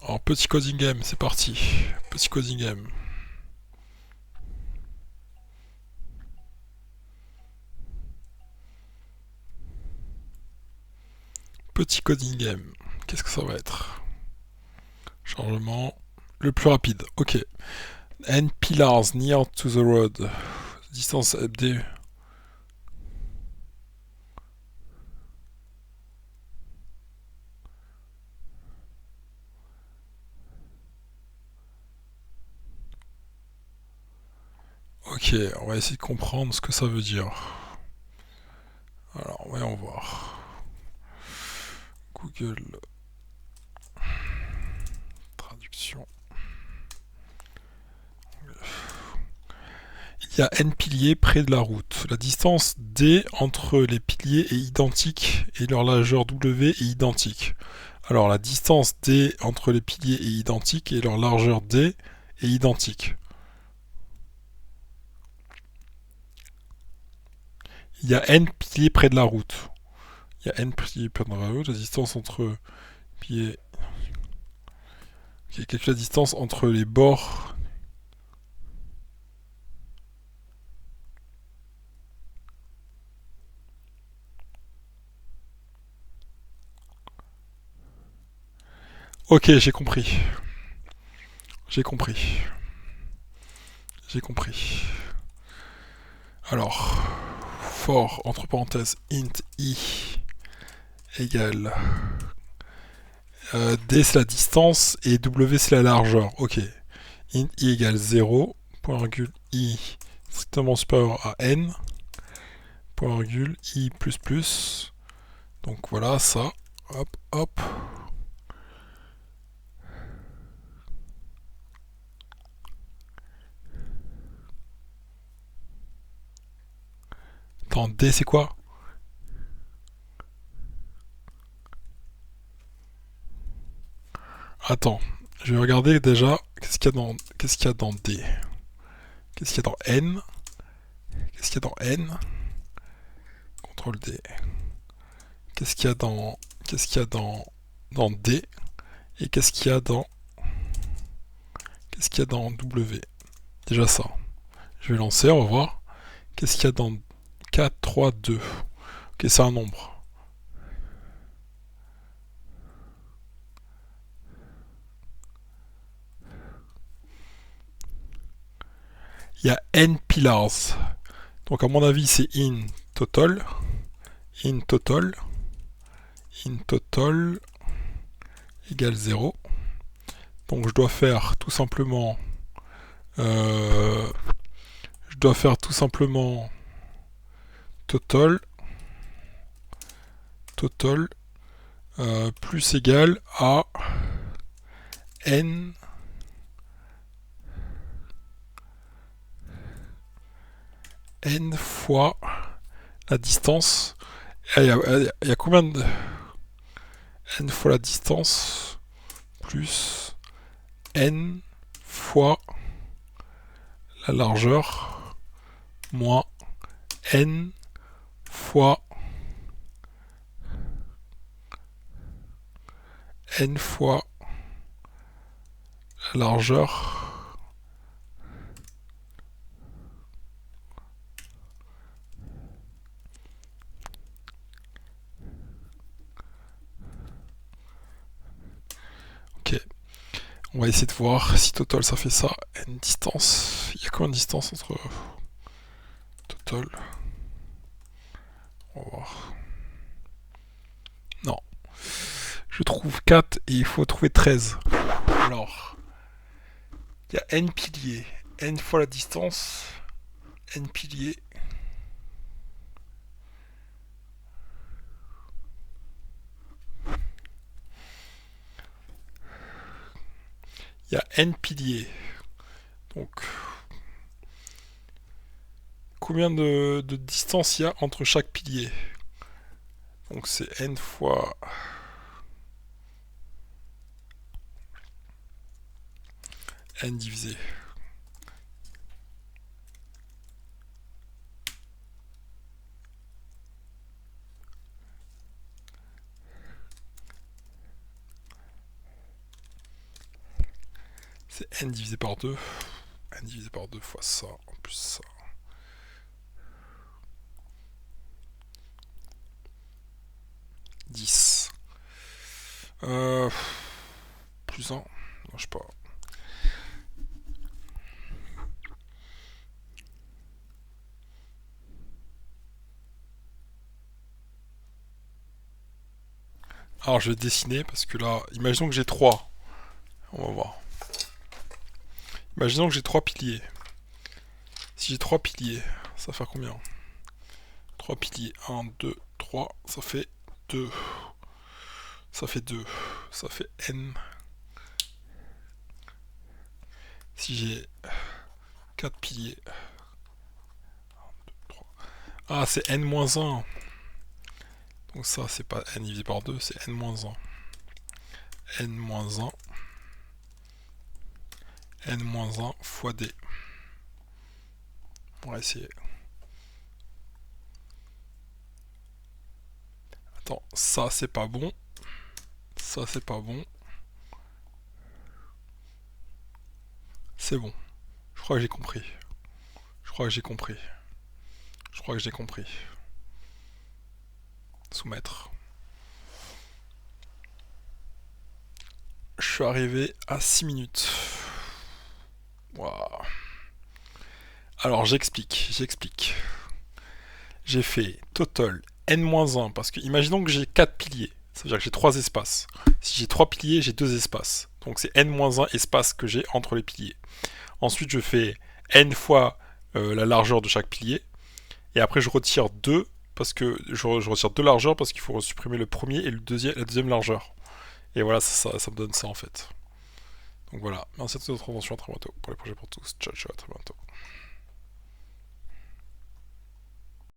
Alors, petit coding game, c'est parti. Petit coding game. Petit coding game. Qu'est-ce que ça va être? Chargement. Le plus rapide. Ok. N pillars near to the road. Distance FD. Ok, on va essayer de comprendre ce que ça veut dire. Alors, voyons voir. Google Traduction. Il y a N piliers près de la route. La distance D entre les piliers est identique et leur largeur W est identique. Alors la distance D entre les piliers est identique et leur largeur D est identique. Il y a N piliers près de la route. Il y a N piliers près de la route. La distance entre piliers... Okay, calcule la distance entre les bords... Ok, j'ai compris. J'ai compris. J'ai compris. Alors, for, entre parenthèses, int i égale d c'est la distance et w c'est la largeur. Ok. Int i égale 0, point virgule i strictement supérieur à n, point virgule i plus plus. Donc voilà ça. Hop, hop. Attends, d c'est quoi? Attends, je vais regarder déjà qu'est-ce qu'il y a dans, qu'est-ce qu'il y a dans d. Qu'est-ce qu'il y a dans n? Qu'est-ce qu'il y a dans n? CTRL D. Qu'est-ce qu'il y a dans, qu'est-ce qu'il y a dans D et qu'est-ce qu'il y a dans, qu'est-ce qu'il y a dans W. Déjà ça. Je vais lancer, on va voir. Qu'est-ce qu'il y a dans 4, 3, 2. Ok, c'est un nombre. Il y a n pillars. Donc à mon avis c'est in total. In total. In total égale 0. Donc je dois faire tout simplement je dois faire tout simplement total total plus égal à n n fois la distance. Il y a combien de n fois la distance plus n fois la largeur moins n fois n fois la largeur. Ok, on va essayer de voir si total ça fait ça. N distance. Il y a combien de distance entre total? On va voir. Non. Je trouve 4 et il faut trouver 13. Alors, il y a n piliers. N fois la distance. N piliers. Il y a n piliers. Donc, combien de distance il y a entre chaque pilier? Donc c'est n fois n divisé. C'est n divisé par 2. N divisé par 2 fois ça, en plus ça. Plus 1. Non, je sais pas. Alors je vais dessiner parce que là, imaginons que j'ai 3. On va voir. Imaginons que j'ai 3 piliers. Si j'ai 3 piliers, ça va faire combien? 3 piliers. 1, 2, 3, ça fait 2. Ça fait 2. Ça fait n. Si j'ai 4 piliers. 1, 2, 3. Ah, c'est n-1. Donc ça, c'est pas n divisé par 2, c'est n-1. n-1. n-1 fois d. On va essayer. Attends, ça c'est pas bon. Ça c'est pas bon. C'est bon. Je crois que j'ai compris. Je crois que j'ai compris. Je crois que j'ai compris. Soumettre. Je suis arrivé à 6 minutes. Waouh. Alors j'explique. J'ai fait total n-1 parce que imaginons que j'ai 4 piliers. Ça veut dire que j'ai 3 espaces. Si j'ai 3 piliers, j'ai 2 espaces. Donc c'est n-1 espaces que j'ai entre les piliers. Ensuite je fais n fois la largeur de chaque pilier. Et après je retire 2 parce que je retire 2 largeurs parce qu'il faut supprimer le premier et la deuxième largeur. Et voilà, ça me donne ça en fait. Donc voilà, merci à toute votre attention, à très bientôt pour les projets pour tous. Ciao, ciao, à très bientôt.